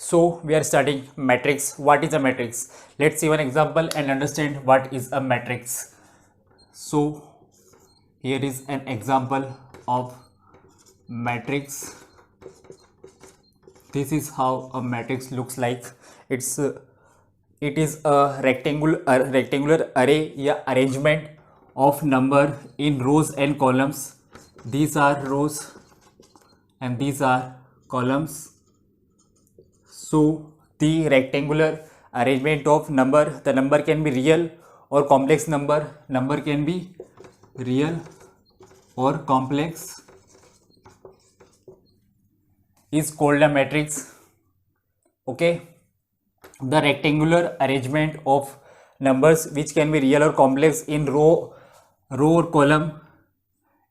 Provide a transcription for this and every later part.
So we are studying matrix. What is a matrix? Let's see one example and understand what is a matrix. So here is an example of matrix. This is how a matrix looks like. It is a rectangular array या arrangement of number in rows and columns. These are rows and these are columns. So the rectangular arrangement of number, the number can be real or complex number. Number can be real or complex is called a matrix. Okay, the rectangular arrangement of numbers which can be real or complex in row or column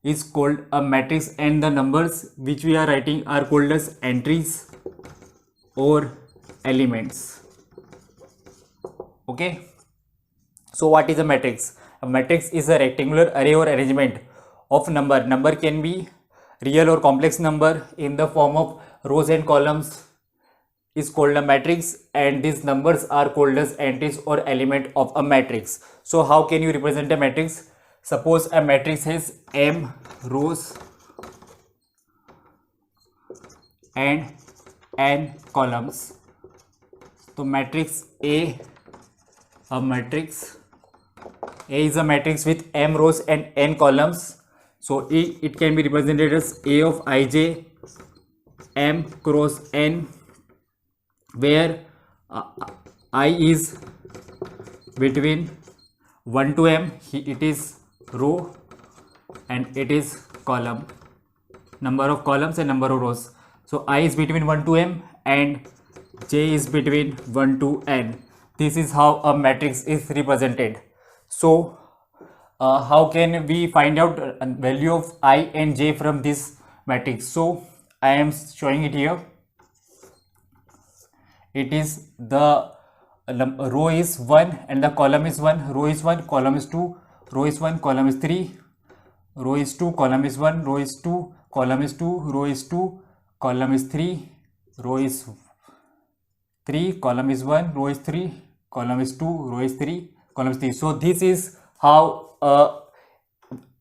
is called a matrix, and the numbers which we are writing are called as entries or elements. Okay, so what is a matrix? A matrix is a rectangular array or arrangement of number can be real or complex number in the form of rows and columns is called a matrix, and these numbers are called as entries or element of a matrix. So how can you represent a matrix? Suppose a matrix has m rows and n columns. So matrix A is a matrix with m rows and n columns. So it can be represented as A of ij m cross n, where I is between 1 to m. It is row and it is column, number of columns and number of rows. So I is between 1 to m and j is between 1 to n. This is how a matrix is represented. So how can we find out value of I and j from this matrix? So I am showing it here. It is the row is 1 and the column is 1. Row is 1, column is 2, row is 1, column is 3, row is 2, column is 1, row is 2, column is 2, row is 2, column is 3, row is 3, column is 1, row is 3, column is 2, row is 3, column is 3. So this is how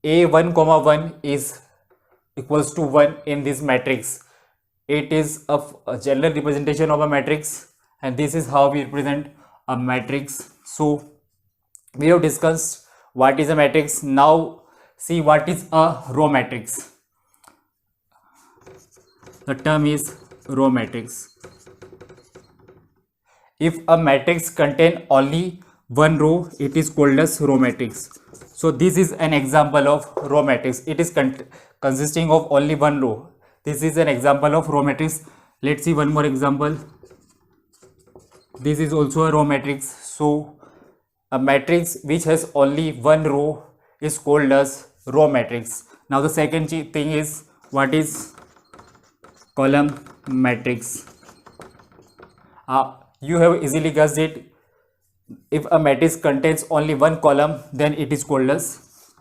A1, 1 is equals to 1 in this matrix. It is a general representation of a matrix, and this is how we represent a matrix. So we have discussed what is a matrix. Now see what is a row matrix. The term is row matrix. If a matrix contain only one row, it is called as row matrix. So this is an example of row matrix. It is consisting of only one row. This is an example of row matrix. Let's see one more example. This is also a row matrix. So a matrix which has only one row is called as row matrix. Now the second thing is, what is column matrix? You have easily guessed it. If a matrix contains only one column, then it is called as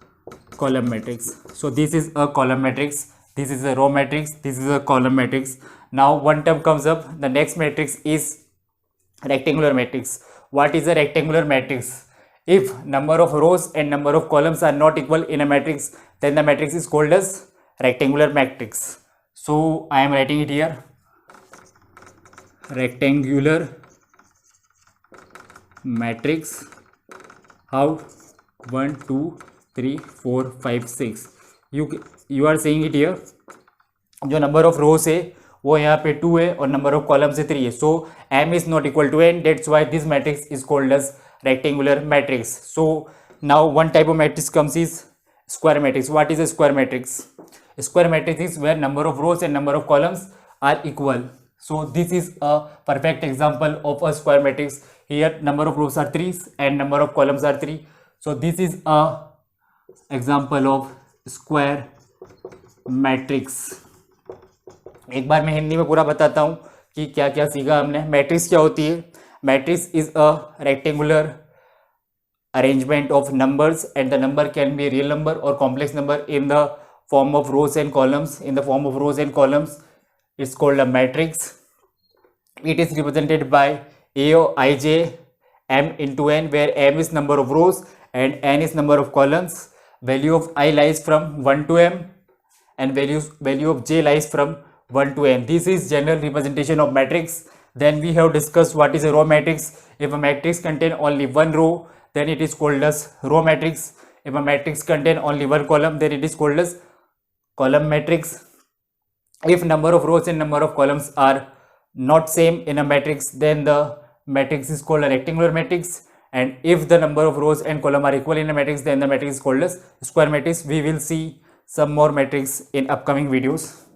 column matrix. So this is a column matrix, this is a row matrix, this is a column matrix. Now one term comes up. The next matrix is rectangular matrix. What is a rectangular matrix? If number of rows and number of columns are not equal in a matrix, then the matrix is called as rectangular matrix. So I am writing it here, rectangular matrix. How? 1 2 3 4 5 6. You are seeing it here. जो number of रोज है वो यहाँ पे 2 है और number of column से 3 है. सो m is not equal to n. That's why this matrix is called as rectangular matrix. So now one type of matrix comes is square matrix. What is a square matrix? A square matrix is where number of rows and number of columns are equal. So this is a perfect example of a square matrix. Here number of rows are 3 and number of columns are 3. So this is a example of square matrix. एक बार मैं हिंदी में पूरा बताता हूँ कि क्या क्या सीखा हमने. मैट्रिक्स क्या होती है? Matrix is a rectangular arrangement of numbers, and the number can be real number और complex number in the form of rows and columns. In the form of rows and columns, it's called a matrix. it is represented by A O I J m into n, where m is number of rows and n is number of columns. Value of I lies from 1 to m and value of j lies from 1 to n. This is general representation of matrix. Then we have discussed what is a row matrix. If a matrix contain only one row, then it is called as row matrix. If a matrix contain only one column, then it is called as column matrix. If number of rows and number of columns are not same in a matrix, then the matrix is called a rectangular matrix. And if the number of rows and column are equal in a matrix, then the matrix is called as square matrix. We will see some more matrix in upcoming videos.